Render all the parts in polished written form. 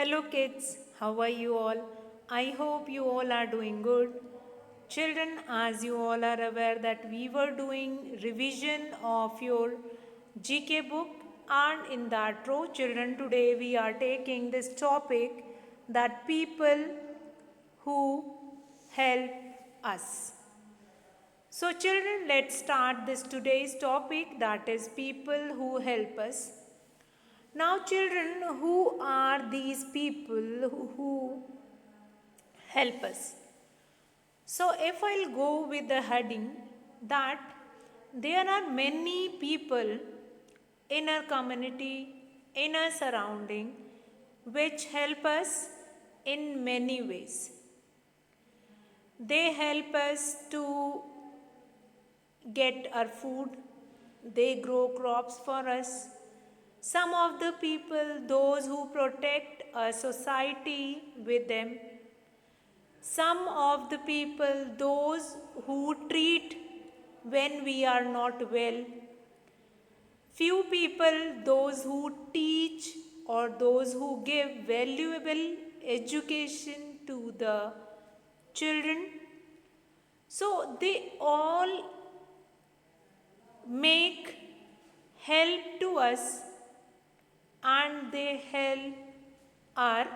Hello kids, how are you all? I hope you all are doing good. Children, as you all are aware that we were doing revision of your GK book, and in that row children, today we are taking this topic that people who help us. So children, let's start this today's topic, that is people who help us. Now children, who are these people who help us? So if I'll go with the heading that there are many people in our community, in our surrounding, which help us in many ways. They help us to get our food, they grow crops for us. Some of the people, those who protect a society with them. Some of the people, those who treat when we are not well. Few people, those who teach or those who give valuable education to the children. So they all make help to us and they help our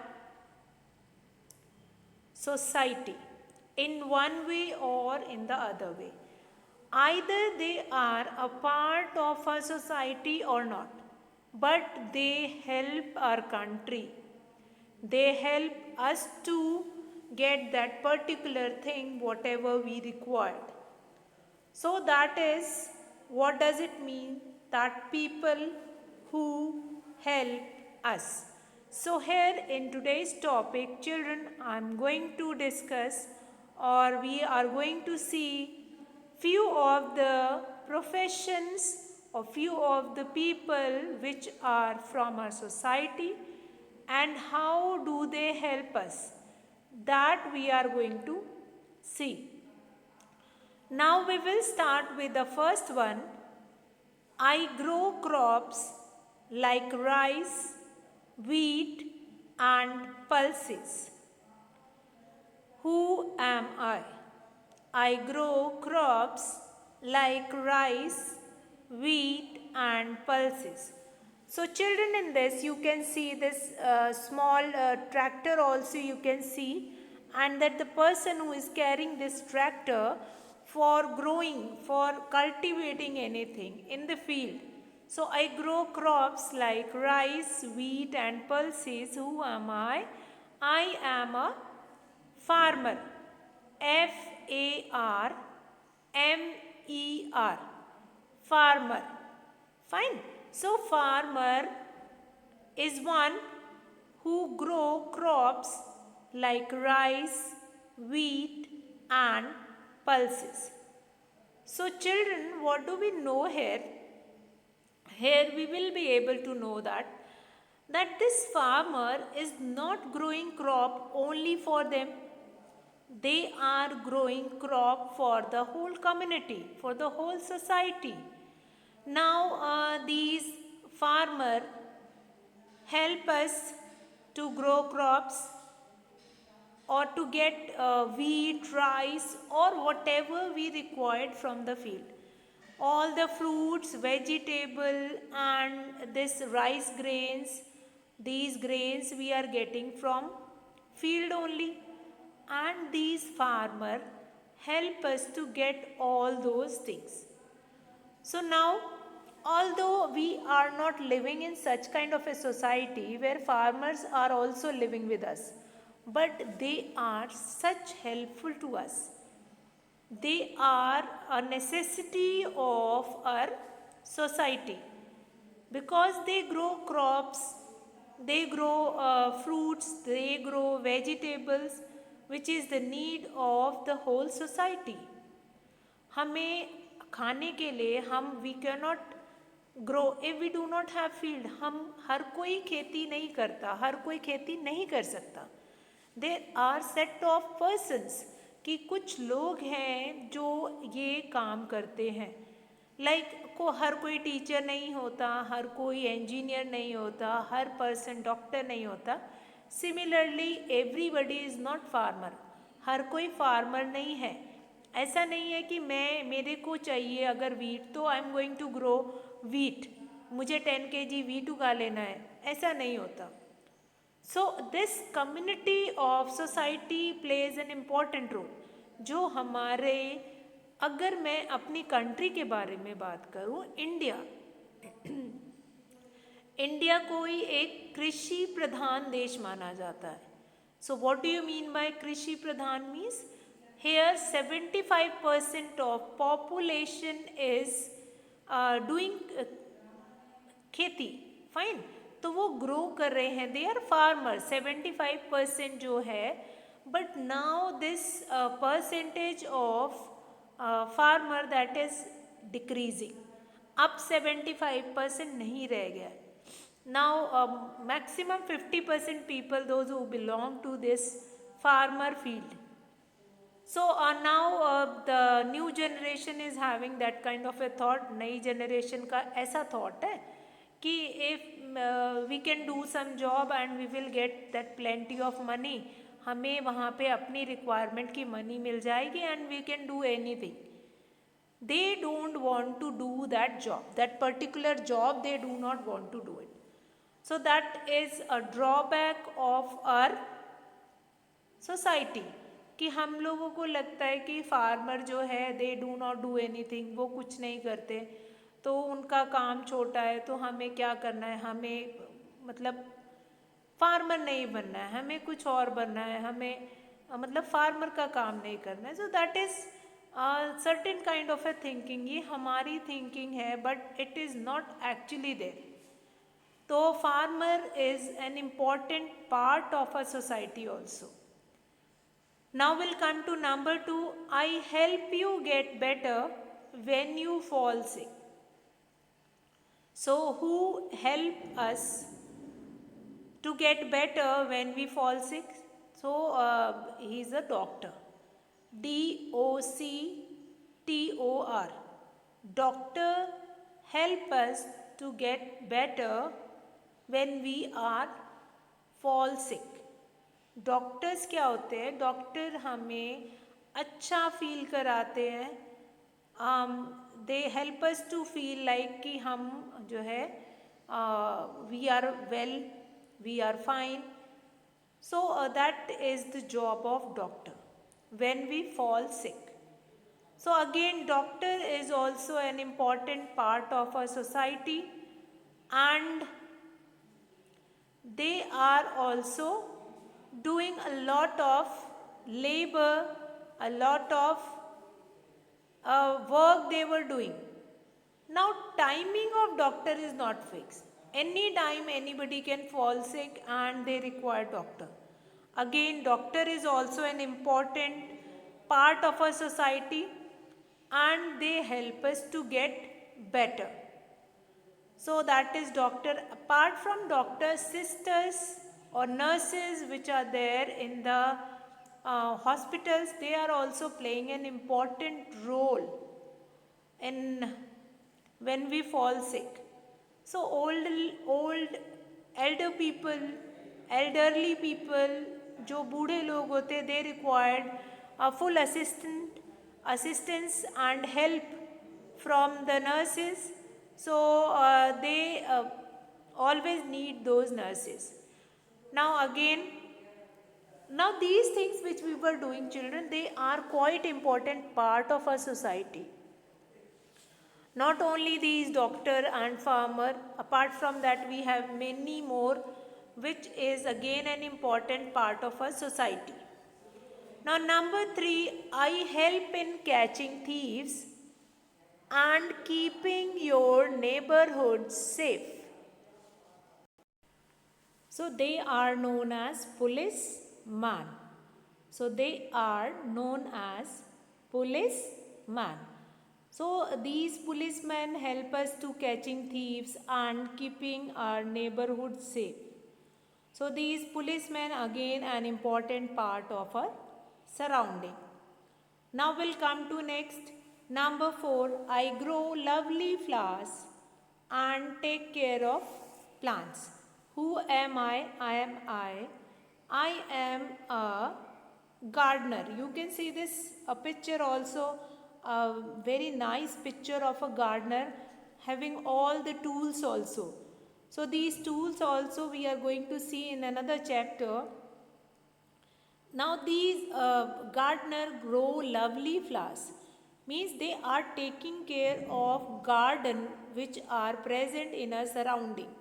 society in one way or in the other way. Either they are a part of our society or not, but they help our country. They help us to get that particular thing, whatever we required. So that is, what does it mean? That people who help us. So here in today's topic, children, I am going to discuss, or we are going to see few of the professions or few of the people which are from our society and how do they help us. That we are going to see. Now we will start with the first one. I grow crops like rice, wheat and pulses. Who am I? I grow crops like rice, wheat and pulses. So children, in this you can see this small tractor also you can see, and that the person who is carrying this tractor for growing, for cultivating anything in the field. So I grow crops like rice, wheat and pulses. Who am I? I am a farmer. Farmer. Farmer. Fine. So farmer is one who grow crops like rice, wheat and pulses. So children, what do we know here? Here we will be able to know that this farmer is not growing crop only for them. They are growing crop for the whole community, for the whole society. Now these farmer help us to grow crops or to get wheat, rice or whatever we required from the field. All the fruits, vegetable and this rice grains, these grains we are getting from field only, and these farmer help us to get all those things. So now, although we are not living in such kind of a society where farmers are also living with us, but they are such helpful to us. They are a necessity of our society because they grow crops, they grow fruits, they grow vegetables, which is the need of the whole society. हमें खाने के लिए हम we can not grow if we do not have field. हम हर कोई खेती नहीं करता, हर कोई खेती नहीं कर सकता. There are set of persons कि कुछ लोग हैं जो ये काम करते हैं. को हर कोई टीचर नहीं होता, हर कोई इंजीनियर नहीं होता, हर पर्सन डॉक्टर नहीं होता. Similarly, everybody is not farmer. हर कोई फार्मर नहीं है. ऐसा नहीं है कि मेरे को चाहिए अगर वीट तो I am going to grow wheat, मुझे 10 kg वीट उगा लेना है, ऐसा नहीं होता. So this community of society plays an important role. जो हमारे, अगर मैं अपनी कंट्री के बारे में बात करूँ, इंडिया इंडिया को ही एक कृषि प्रधान देश माना जाता है. So what do you mean by कृषि प्रधान? Means here 75% of population is doing खेती. फाइन, तो वो ग्रो कर रहे हैं, दे आर फार्मर. 75% जो है, but now this percentage of farmer that is decreasing. अब 75% नहीं रह गया. Now maximum 50% people, those who belong to this farmer field. So now the new generation is having that kind of a thought. नई generation का ऐसा thought है कि if we can do some job and we will get that plenty of money, हमें वहाँ पे अपनी requirement की money मिल जाएगी and we can do anything. They don't want to do that job, that particular job they do not want to do it. So that is a drawback of our society. कि हम लोगों को लगता है कि farmer जो है they do not do anything, वो कुछ नहीं करते, तो उनका काम छोटा है, तो हमें क्या करना है, हमें मतलब फार्मर नहीं बनना है, हमें कुछ और बनना है, हमें मतलब फार्मर का काम नहीं करना है. So that is certain kind of a thinking. ये हमारी थिंकिंग है, but it is not actually there. तो farmer is an important part of a society also. Now we'll come to number 2. I help you get better when you fall sick. So who help us to get better when we fall sick? So he is a doctor. DOCTOR. Doctor help us to get better when we are fall sick. Doctors क्या होते हैं? Doctor हमें अच्छा feel कराते हैं. They help us to feel like कि हम जो है we are well, we are fine. So that is the job of doctor when we fall sick. So again doctor is also an important part of a society and they are also doing a lot of labor, a lot of work they were doing. Now timing of doctor is not fixed. Any time anybody can fall sick and they require doctor. Again, doctor is also an important part of our society and they help us to get better. So that is doctor. Apart from doctor, sisters or nurses which are there in the hospitals, they are also playing an important role in when we fall sick. So elderly people, जो बूढ़े लोग होते, they required full assistance and help from the nurses. So they always need those nurses. Now again, now these things which we were doing, children, they are quite important part of our society. Not only these doctor and farmer, apart from that we have many more which is again an important part of our society. Now number 3, I help in catching thieves and keeping your neighborhood safe. So they are known as policeman. So they are known as policeman. So these policemen help us to catching thieves and keeping our neighborhood safe. So these policemen again an important part of our surrounding. Now we'll come to next. Number 4, I grow lovely flowers and take care of plants. Who am I? I am I. I am a gardener. You can see this a picture also, a very nice picture of a gardener having all the tools also. So these tools also we are going to see in another chapter. Now these gardener grow lovely flowers, means they are taking care of garden which are present in a surrounding.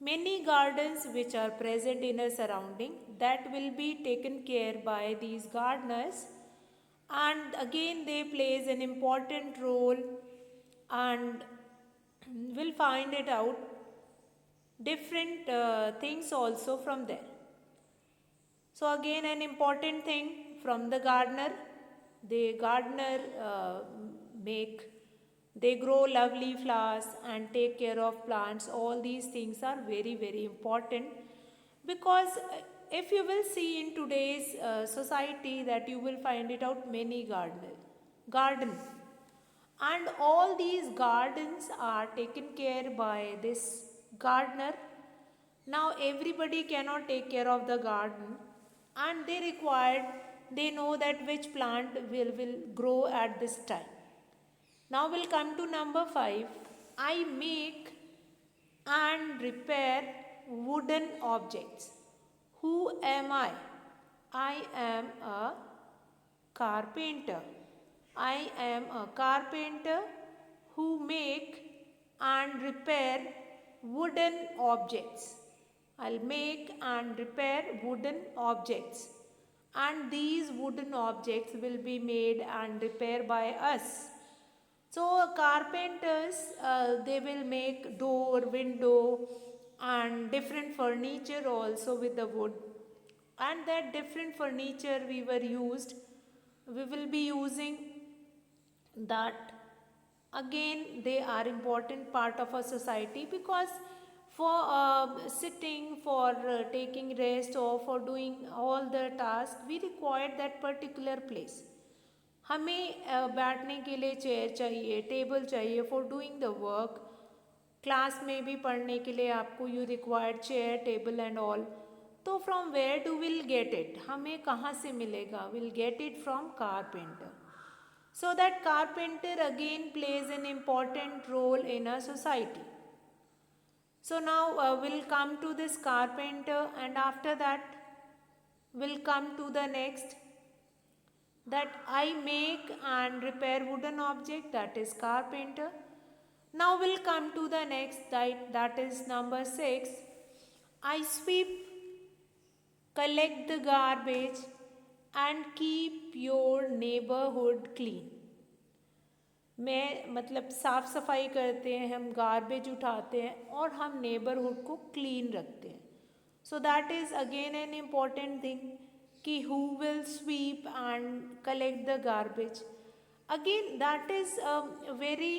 Many gardens which are present in a surrounding that will be taken care by these gardeners, and again they plays an important role, and we'll find it out different things also from there. So again an important thing from the gardener, the gardener make they grow lovely flowers and take care of plants. All these things are very very important, because if you will see in today's society that you will find it out many garden, and all these gardens are taken care by this gardener. Now everybody cannot take care of the garden, and they know that which plant will grow at this time. Now we'll come to number 5. I make and repair wooden objects. Who am I? I am a carpenter. I am a carpenter who make and repair wooden objects. I'll make and repair wooden objects, and these wooden objects will be made and repaired by us. So carpenters they will make door, window and different furniture also with the wood, and that different furniture we will be using that. Again they are important part of a society, because for sitting, for taking rest or for doing all the tasks we require that particular place. हमें बैठने के लिए chair चाहिए, table चाहिए for doing the work. Class में भी पढ़ने के लिए आपको you required chair, table and all. तो from where do will get it, हमें कहाँ से मिलेगा? Will get it from carpenter. So that carpenter again plays an important role in a society. So now we'll come to this carpenter, and after that we'll come to the next, that I make and repair wooden object, that is carpenter. Now we'll come to the next, that is number 6. I sweep, collect the garbage and keep your neighborhood clean. मैं मतलब साफ़ सफाई करते हैं, हम garbage उठाते हैं और हम नेबरहुड को क्लीन रखते हैं. So that is again an important thing कि who will sweep and collect the garbage. Again that is a very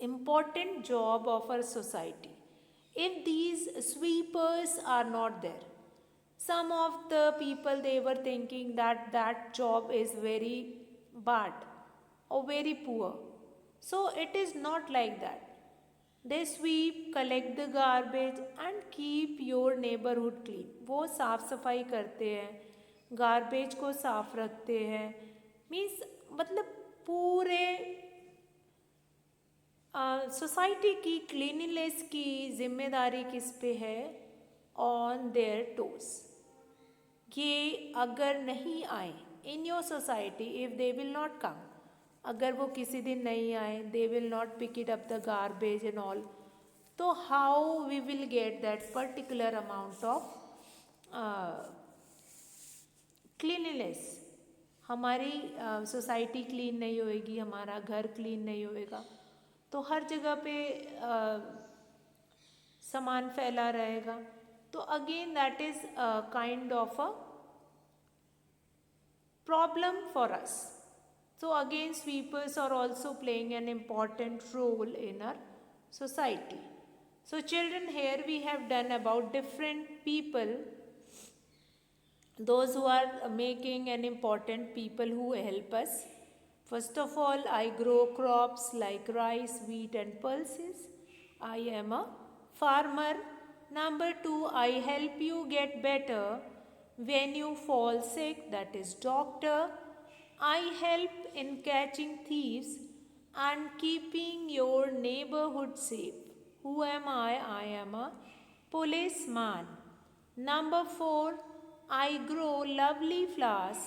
important job of our society. If these sweepers are not there, some of the people they were thinking that that job is very bad or very poor. So it is not like that. They sweep, collect the garbage and keep your neighborhood clean. वो साफ सफाई करते हैं, garbage को साफ रखते हैं. Means मतलब पूरे सोसाइटी की क्लीनिनेस की जिम्मेदारी किस पे है? On their toes. ये अगर नहीं आए in your society, if they will not come, अगर वो किसी दिन नहीं आए, they will not pick it up the garbage and all, तो how we will get that particular amount of cleanliness? हमारी सोसाइटी क्लीन नहीं होएगी, हमारा घर क्लीन नहीं होएगा, तो हर जगह पे सामान फैला रहेगा. तो again that is kind of a problem for us. So again sweepers are also playing an important role in our society. So children, here we have done about different people, those who are making an important people who help us. First of all, I grow crops like rice, wheat and pulses. I am a farmer. Number 2, I help you get better when you fall sick, that is doctor. I help in catching thieves and keeping your neighborhood safe. Who am I? I am a policeman. Number 4, I grow lovely flowers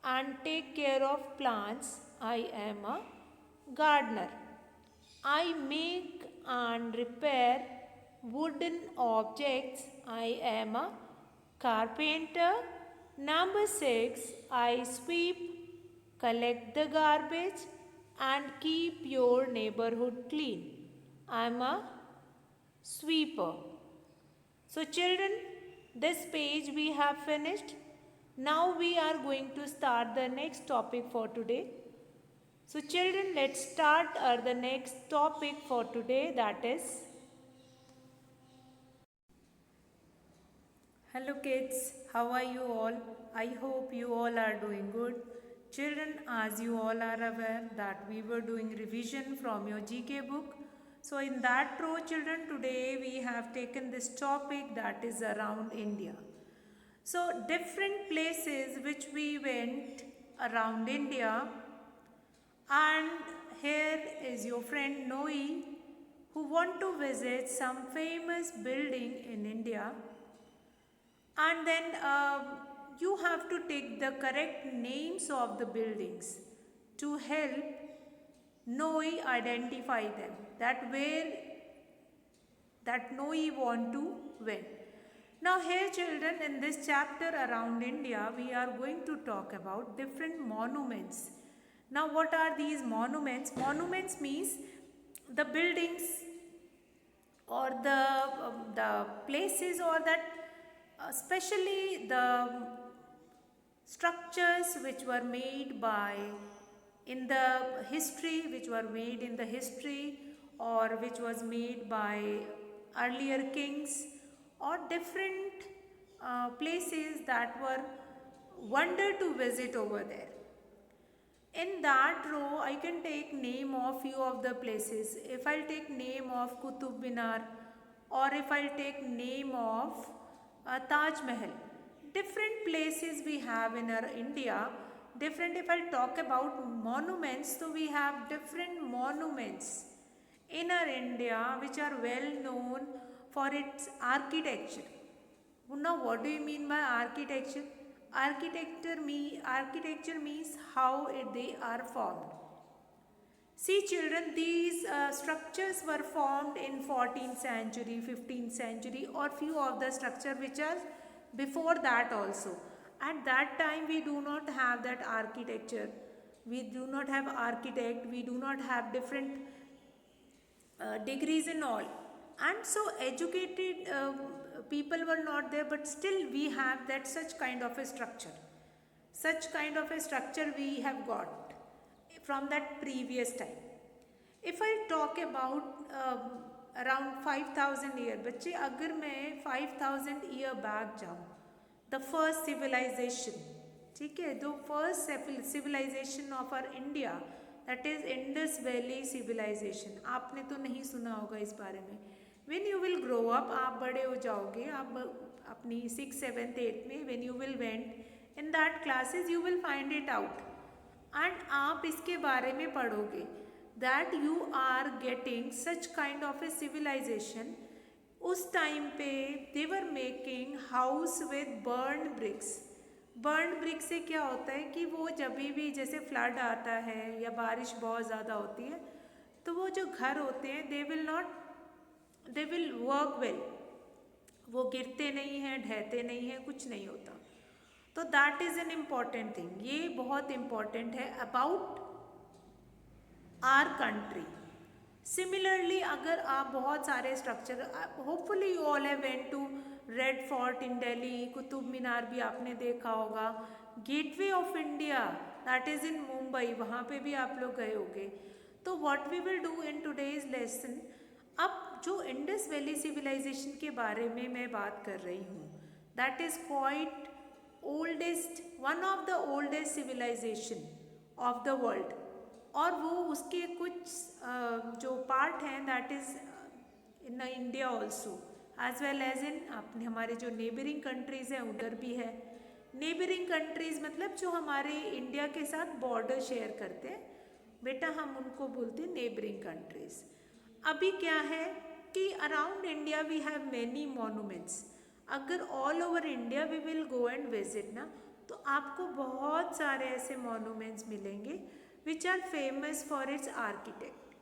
and take care of plants. I am a gardener. I make and repair wooden objects. I am a carpenter. Number 6, I sweep, collect the garbage, and keep your neighborhood clean. I am a sweeper. So, children, this page we have finished. Now we are going to start the next topic for today. So, children, let's start the next topic for today, that is. Hello kids, how are you all? I hope you all are doing good. Children, as you all are aware that we were doing revision from your GK book. So in that row, children, today we have taken this topic that is around India. So different places which we went around India, and here is your friend Noe who want to visit some famous building in India, and then you have to take the correct names of the buildings to help Noe identify them, that where that Noe want to win. Now here children, in this chapter around India, we are going to talk about different monuments. Now what are these monuments? Monuments means the buildings or the places, or that especially the structures which were made by in the history, which were made in the history, or which was made by earlier kings, or different places that were wonder to visit over there. In that row, I can take name of few of the places. If I'll take name of Qutub Minar, or if I'll take name of Taj Mahal, different places we have in our India. Different, if I'll talk about monuments, so we have different monuments in our India which are well known for its architecture. Now what do you mean by architecture? Architecture means how they are formed. See children, these structures were formed in 14th century, 15th century, or few of the structure which are before that also. At that time we do not have that architecture. We do not have architect, we do not have different degrees and all, and so educated people were not there, but still we have that such kind of a structure. Such kind of a structure we have got from that previous time. If I talk about around 5000 year, बच्चे अगर मैं 5000 year back जाऊँ, the first civilization, ठीक है, the first civilization of our India, that is Indus Valley civilization. आपने तो नहीं सुना होगा इस बारे में. When you will grow up, आप बड़े हो जाओगे, आप अपनी 6th, 7th, 8th में when you will went in that classes you will find it out, and आप इसके बारे में पढ़ोगे that you are getting such kind of a civilization. उस टाइम पे they were making house with burned bricks. Burn brick से क्या होता है कि वो जब भी जैसे फ्लड आता है या बारिश बहुत ज़्यादा होती है, तो वो जो घर होते हैं दे विल वर्क वेल, वो गिरते नहीं हैं, ढहते नहीं हैं, कुछ नहीं होता. तो that is an important thing. ये बहुत इम्पॉर्टेंट है अबाउट आर कंट्री. सिमिलरली अगर आप बहुत सारे structure, hopefully you all have went to Red Fort in Delhi, Qutub Minar भी आपने देखा होगा, Gateway of India that is in Mumbai, वहाँ पे भी आप लोग गए होंगे. तो what we will do in today's lesson, अब जो इंडस वैली सिविलाइजेशन के बारे में मैं बात कर रही हूँ, that is quite oldest, one of the oldest civilisation of the world. और वो उसके कुछ जो पार्ट हैं that is in India also. As well as in अपने हमारे जो नेबरिंग कंट्रीज़ हैं उधर भी है। नेबरिंग कंट्रीज़ मतलब जो हमारे इंडिया के साथ बॉर्डर शेयर करते हैं बेटा, हम उनको बोलते हैं नेबरिंग कंट्रीज़। अभी क्या है कि around India we have many monuments. अगर all over India we will go and visit ना, तो आपको बहुत सारे ऐसे मॉन्यूमेंट्स मिलेंगे which are famous for its architect.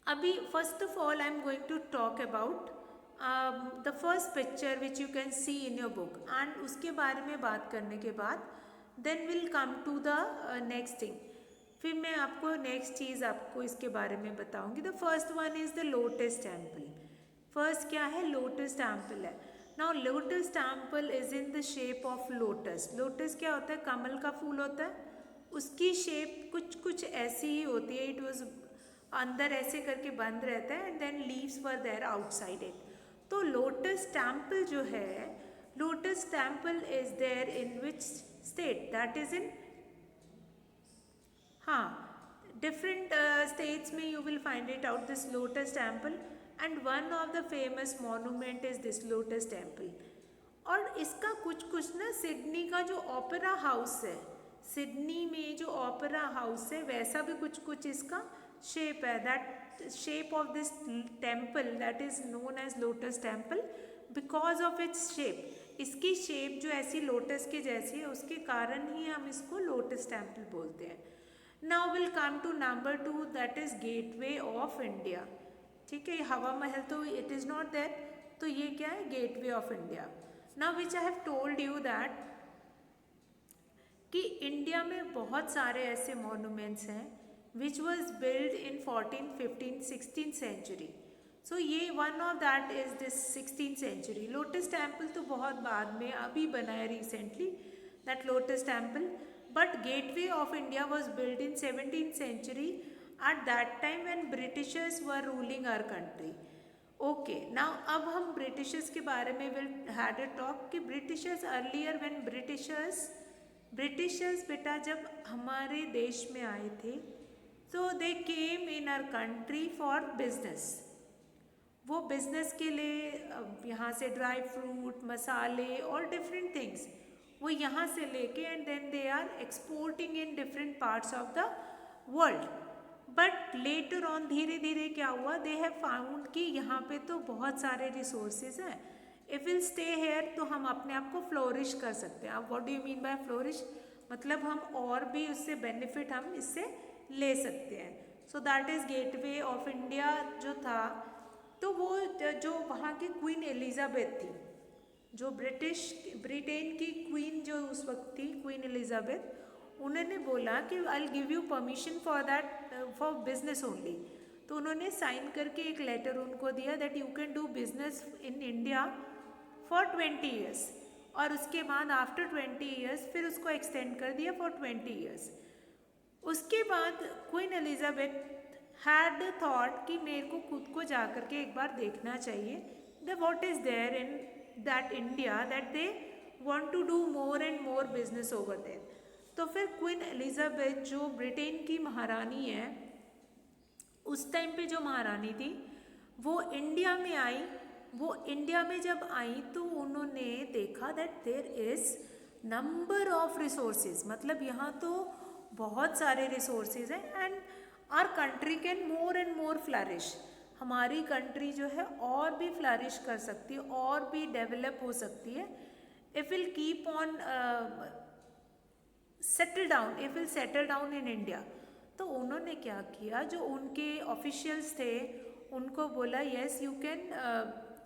अभी first of all I am going to talk about the first picture which you can see in your book, and उसके बारे में बात करने के बाद then will come to the next thing. फिर मैं आपको नेक्स्ट चीज़ आपको इसके बारे में बताऊंगी। The first one is the lotus temple. First क्या है? लोटस टेम्पल है। Now lotus temple is in the shape of lotus. Lotus क्या होता है? कमल का फूल होता है, उसकी शेप कुछ कुछ ऐसी ही होती है। इट वॉज अंदर ऐसे करके बंद रहता है and then leaves were there outside it. तो लोटस टेम्पल जो है, lotus temple is there in which state? That is in, हाँ, डिफरेंट स्टेट्स में you will find it out this lotus temple, and one of the famous monument is this lotus temple. और इसका कुछ कुछ ना Sydney का जो opera house है, सिडनी में जो ओपेरा हाउस है वैसा भी कुछ कुछ इसका शेप है। That shape of this temple that is known as lotus temple because of its shape. इसकी शेप जो ऐसी लोटस के जैसी है उसके कारण ही हम इसको लोटस टेम्पल बोलते हैं। Now will come to number 2 that is gateway of India. ठीक है, हवा महल तो इट इज़ नॉट देयर, तो ये क्या है? Gateway of India. Now which I have told you that कि इंडिया में बहुत सारे ऐसे मॉन्यूमेंट्स हैं which was build in 14, 15, 16 century. So ये one of that is this 16 century. Lotus Temple तो बहुत बाद में अभी बना है recently, that Lotus Temple, but Gateway of India was build in 17th century at that time when Britishers were ruling our country. Okay, now अब हम Britishers के बारे में विल हैड अ टॉक कि ब्रिटिशर्स अर्लियर व्हेन ब्रिटिशर्स बेटा जब हमारे देश में आए थे तो they came in our country for business. वो बिजनेस के लिए यहाँ से ड्राई फ्रूट, मसाले और डिफरेंट थिंग्स वो यहाँ से लेके and then they are exporting in different parts of the world. But later on धीरे धीरे क्या हुआ? दे हैव फाउंड कि यहाँ पे तो बहुत सारे रिसोर्सेज हैं, इफ विल स्टे हेयर तो हम अपने आप को फ्लोरिश कर सकते हैं। अब what do you mean bye flourish? मतलब हम और भी उससे बेनिफिट हम इससे ले सकते हैं। So that is gateway of India जो था। तो वो जो वहाँ की क्वीन एलिजाबेथ थी, जो ब्रिटेन की क्वीन जो उस वक्त थी, क्वीन एलिजाबेथ, उन्होंने बोला कि I will give you permission for that for business only. तो उन्होंने साइन करके एक लेटर उनको दिया that you can do business in India for 20 years, और उसके बाद आफ्टर 20 years फिर उसको एक्सटेंड कर दिया फॉर 20 years। उसके बाद क्वीन एलिजाबेथ हैड थॉट कि मेरे को खुद को जा कर के एक बार देखना चाहिए that what is there in that India that they want to do more and more business over there. तो फिर क्वीन एलिजाबेथ जो ब्रिटेन की महारानी है, उस टाइम पे जो महारानी थी वो इंडिया में आई। वो इंडिया में जब आई तो उन्होंने देखा that there is number of resources, मतलब यहाँ तो बहुत सारे रिसोर्सेज हैं and our country can more and more flourish. हमारी कंट्री जो है और भी फ्लरिश कर सकती है और भी डेवलप हो सकती है if will keep on settle down in India. तो उन्होंने क्या किया, जो उनके ऑफिशियल्स थे उनको बोला yes you can,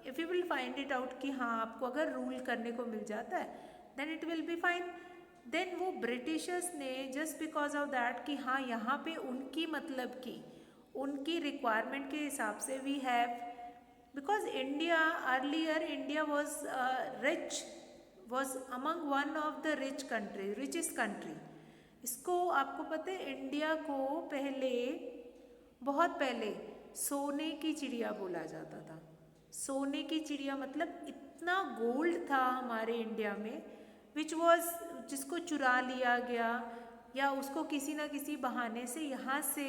if you will find it out कि हाँ आपको अगर रूल करने को मिल जाता है then it will be fine. Then वो ब्रिटिशर्स ने जस्ट बिकॉज ऑफ दैट कि हाँ यहाँ पे उनकी मतलब की उनकी रिक्वायरमेंट के हिसाब से we have, because India earlier India was among one of the richest country. इसको आपको पता है इंडिया को बहुत पहले सोने की चिड़िया बोला जाता था। सोने की चिड़िया मतलब इतना गोल्ड था हमारे इंडिया में जिसको चुरा लिया गया या उसको किसी ना किसी बहाने से यहाँ से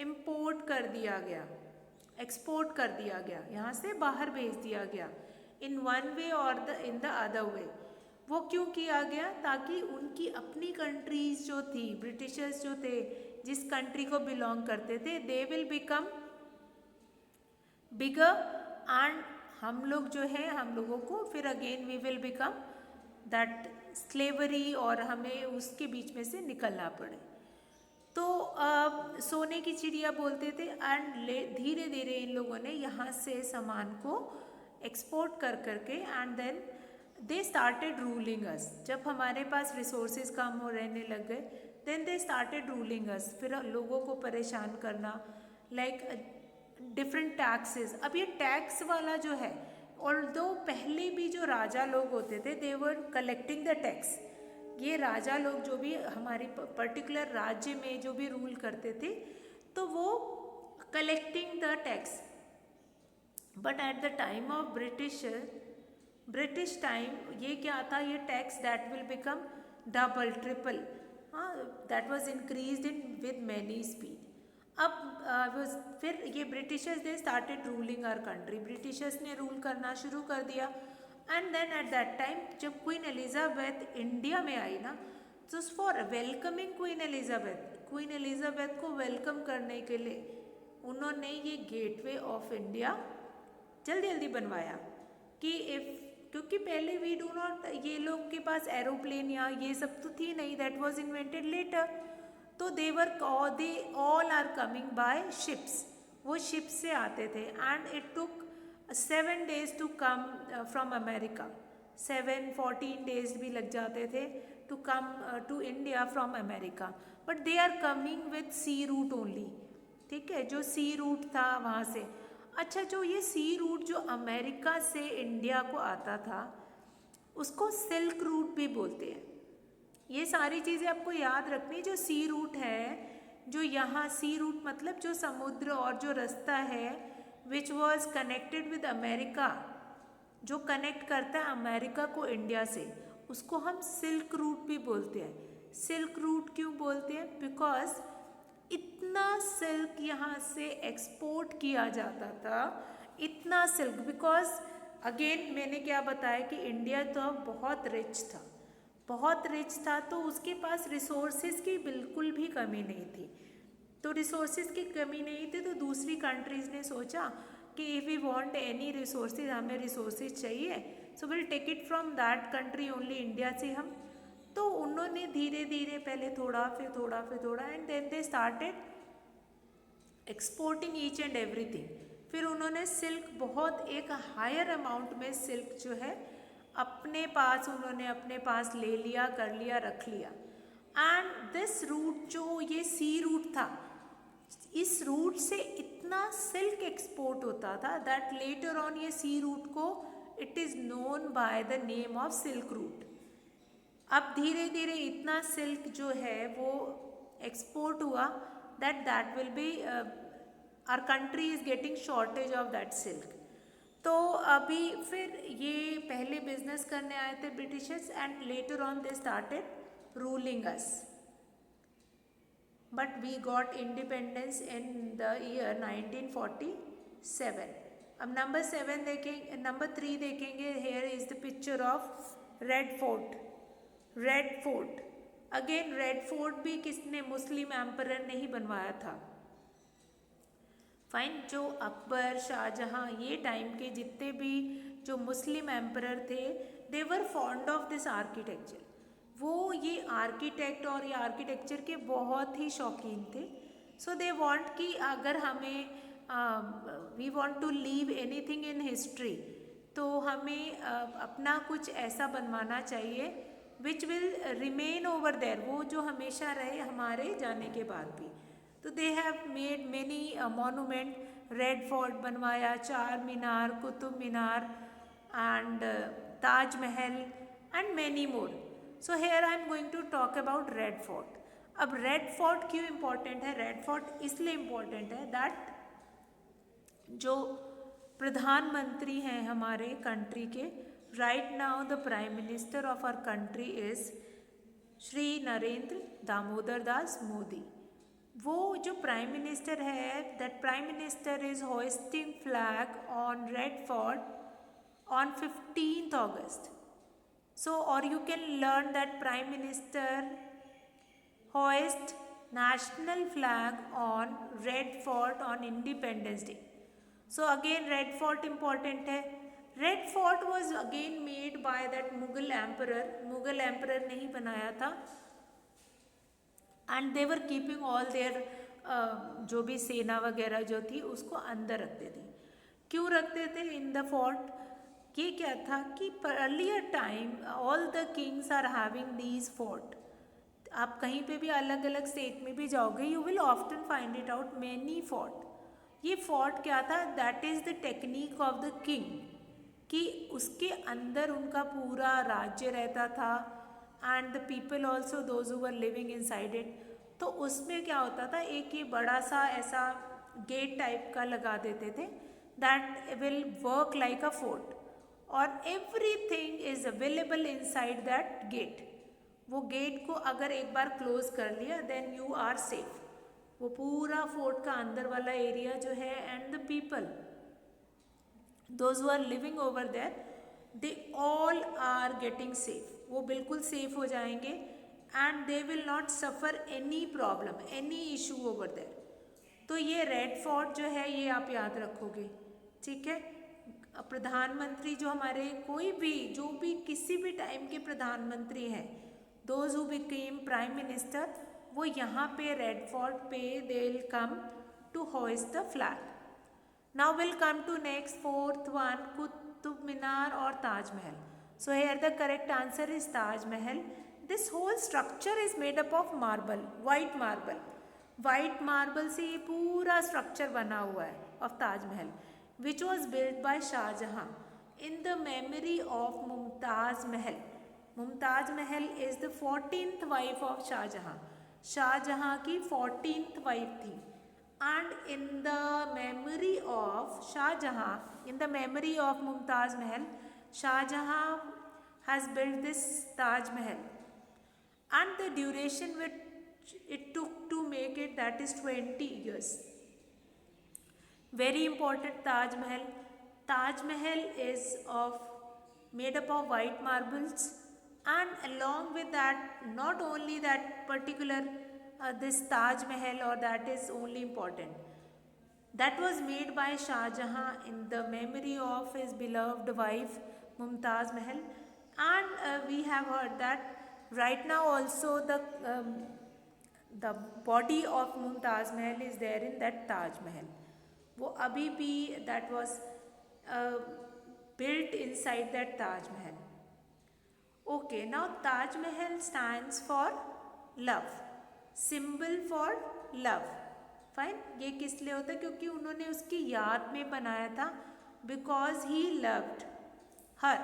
इम्पोर्ट कर दिया गया। एक्सपोर्ट कर दिया गया, यहाँ से बाहर भेज दिया गया, इन वन वे और इन द अदर वे। वो क्यों किया गया? ताकि उनकी अपनी कंट्रीज जो थी, ब्रिटिशर्स जो थे, जिस कंट्री को बिलोंग करते थे, they will become bigger, and हम लोग जो है, हम लोगों को फिर again we will become that slavery, और हमें उसके बीच में से निकलना पड़े। तो सोने की चिड़िया बोलते थे, एंड धीरे धीरे इन लोगों ने यहाँ से सामान को एक्सपोर्ट कर करके, and then they started ruling us. जब हमारे पास रिसोर्सेज कम हो रहने लग गए, then they started ruling us, फिर लोगों को परेशान करना, लाइक डिफरेंट टैक्सेस। अब ये टैक्स वाला जो है, ऑल्दो पहले भी जो राजा लोग होते थे, दे वर कलेक्टिंग द टैक्स। ये राजा लोग जो भी हमारी पर्टिकुलर राज्य में जो भी रूल करते थे, तो वो collecting the tax. But at the time of British time ये क्या था, ये tax that will become double triple, that was increased in with many speed. अब फिर ये Britishers they started ruling our country, Britishers ने रूल करना शुरू कर दिया। And then at that time जब क्वीन एलिजाबेथ इंडिया में आई ना, तो फॉर वेलकमिंग क्वीन एलिजाबेथ को वेलकम करने के लिए उन्होंने ये गेटवे ऑफ इंडिया जल्दी जल्दी बनवाया कि क्योंकि पहले वी डू नॉट, ये लोग के पास एरोप्लेन या ये सब तो थी नहीं, दैट वाज इन्वेंटेड लेटर। तो they all are coming by ships, वो शिप से आते थे, and it took 7 days to come from America, 14 days भी लग जाते थे to come to India from America, but they are coming with sea route only. ठीक है, जो सी रूट था वहाँ से। अच्छा, जो ये सी रूट जो अमेरिका से इंडिया को आता था, उसको सिल्क रूट भी बोलते हैं। ये सारी चीज़ें आपको याद रखनी। जो सी रूट है, जो यहाँ सी रूट मतलब जो समुद्र और जो रास्ता है which was connected with America, जो कनेक्ट करता है अमेरिका को इंडिया से, उसको हम सिल्क रूट भी बोलते हैं। सिल्क रूट क्यों बोलते हैं? बिकॉज इतना सिल्क यहाँ से एक्सपोर्ट किया जाता था, इतना सिल्क। बिकॉज अगेन मैंने क्या बताया कि इंडिया तो बहुत रिच था, बहुत रिच था, तो उसके पास रिसोर्सेज की बिल्कुल भी कमी नहीं थी। तो रिसोर्सेज की कमी नहीं थी, तो दूसरी कंट्रीज़ ने सोचा कि if we want any resources, हमें रिसोर्सेज चाहिए, so will take it from that country only, India से हम। तो उन्होंने धीरे धीरे पहले थोड़ा, फिर थोड़ा, फिर थोड़ा, and then they started exporting each and everything. फिर उन्होंने सिल्क बहुत एक हायर अमाउंट में सिल्क जो है अपने पास ले लिया, कर लिया, रख लिया। एंड दिस रूट जो ये सी रूट था, इस रूट से इतना सिल्क एक्सपोर्ट होता था दैट लेटर ऑन ये सी रूट को it is known by the name of silk route. अब धीरे धीरे इतना सिल्क जो है वो एक्सपोर्ट हुआ that will be our country is getting shortage of that silk. तो अभी फिर ये पहले बिजनेस करने आए थे Britishers, and later on they started ruling us, but we got independence in the year 1947। अब नंबर 3 देखेंगे। Here is the picture of Red Fort. Again Red Fort भी किसने, मुस्लिम एम्परर ने ही बनवाया था। फाइन, जो अकबर, शाहजहां, ये टाइम के जितने भी जो मुस्लिम एम्परर थे, दे वर फॉन्ड ऑफ दिस आर्किटेक्चर। वो ये आर्किटेक्ट और ये आर्किटेक्चर के बहुत ही शौकीन थे। सो दे वांट कि अगर हमें we want to leave anything in history, तो हमें अपना कुछ ऐसा बनवाना चाहिए which will remain over there, वो जो हमेशा रहे हमारे जाने के बाद भी। तो they have made many monument, Red Fort बनवाया, Charminar, Qutub Minar, and Taj Mahal, and many more. So here I am going to talk about Red Fort. अब रेड फोर्ट क्यों इम्पोर्टेंट है? रेड फोर्ट इसलिए इम्पोर्टेंट है दैट जो प्रधानमंत्री हैं हमारे कंट्री के, right now the prime minister of our country is Shri Narendra Damodar Das Modi. वो जो प्राइम मिनिस्टर है, that prime minister is hoisting flag on red fort on 15th August. So, or you can learn that Prime Minister hoist national flag on Red Fort on Independence Day. So again, Red Fort important है. Red Fort was again made by that Mughal emperor. Mughal emperor ने ही बनाया था. And they were keeping all their जो भी सेना वगैरह जो थी उसको अंदर रखते थे. क्यों रखते थे इन द फोर्ट? ये क्या था कि earlier time all the kings are having these fort. आप कहीं पे भी अलग अलग स्टेट में भी जाओगे, you will often find it out many fort. ये फोर्ट क्या था? That is the technique of the king, कि उसके अंदर उनका पूरा राज्य रहता था and the people also those who were living inside it. तो उसमें क्या होता था, एक ये बड़ा सा ऐसा गेट टाइप का लगा देते थे that will work like a fort, और everything is available inside that gate. वो गेट को अगर एक बार क्लोज कर लिया देन यू आर सेफ. वो पूरा फोर्ट का अंदर वाला एरिया जो है and the people those who are living over there, they all are getting safe. वो बिल्कुल सेफ हो जाएंगे and they will not suffer any problem, any issue over there. तो ये रेड फोर्ट जो है ये आप याद रखोगे, ठीक है. प्रधानमंत्री जो हमारे कोई भी जो भी किसी भी टाइम के प्रधानमंत्री हैं, those who became prime minister, वो यहाँ पे रेड फोर्ट पे they will come to hoist the flag. Now will come to next fourth one, Qutub Minar और Taj Mahal. So here the correct answer is Taj Mahal. This whole structure is made up of marble, white marble. White marble से ये पूरा structure बना हुआ है of Taj Mahal, which was built by Shah Jahan in the memory of Mumtaz Mahal. Mumtaz Mahal is the 14th wife of Shah Jahan. Shah Jahan की 14th wife थी. And in the memory of Shah Jahan, in the memory of Mumtaz Mahal, Shah Jahan has built this Taj Mahal. And the duration which it took to make it, that is 20 years. Very important Taj Mahal. Taj Mahal is made up of white marbles, and along with that, not only that particular this Taj Mahal, or that is only important, that was made by Shah Jahan in the memory of his beloved wife Mumtaz Mahal. And we have heard that right now also the body of Mumtaz Mahal is there in that Taj Mahal. वो अभी भी that was built inside that Taj Mahal. Okay, now Taj Mahal stands for love, symbol for love. Fine. ये किस लिए होता है? क्योंकि उन्होंने उसकी याद में बनाया था, because he loved her.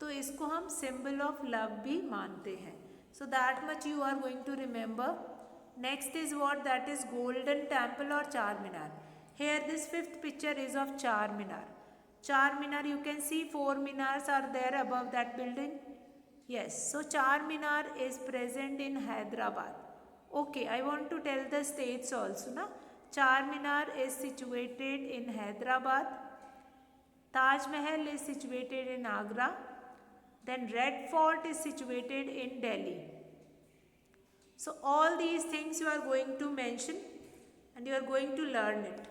तो इसको हम symbol of love भी मानते हैं. So that much you are going to remember. Next is what? That is Golden Temple or Char Minar. Here this fifth picture is of Char Minar. Char Minar, you can see 4 minars are there above that building. Yes, so Char Minar is present in Hyderabad. Okay, I want to tell the states also na. Char Minar is situated in Hyderabad. Taj Mahal is situated in Agra. Then Red Fort is situated in Delhi. So all these things you are going to mention and you are going to learn it.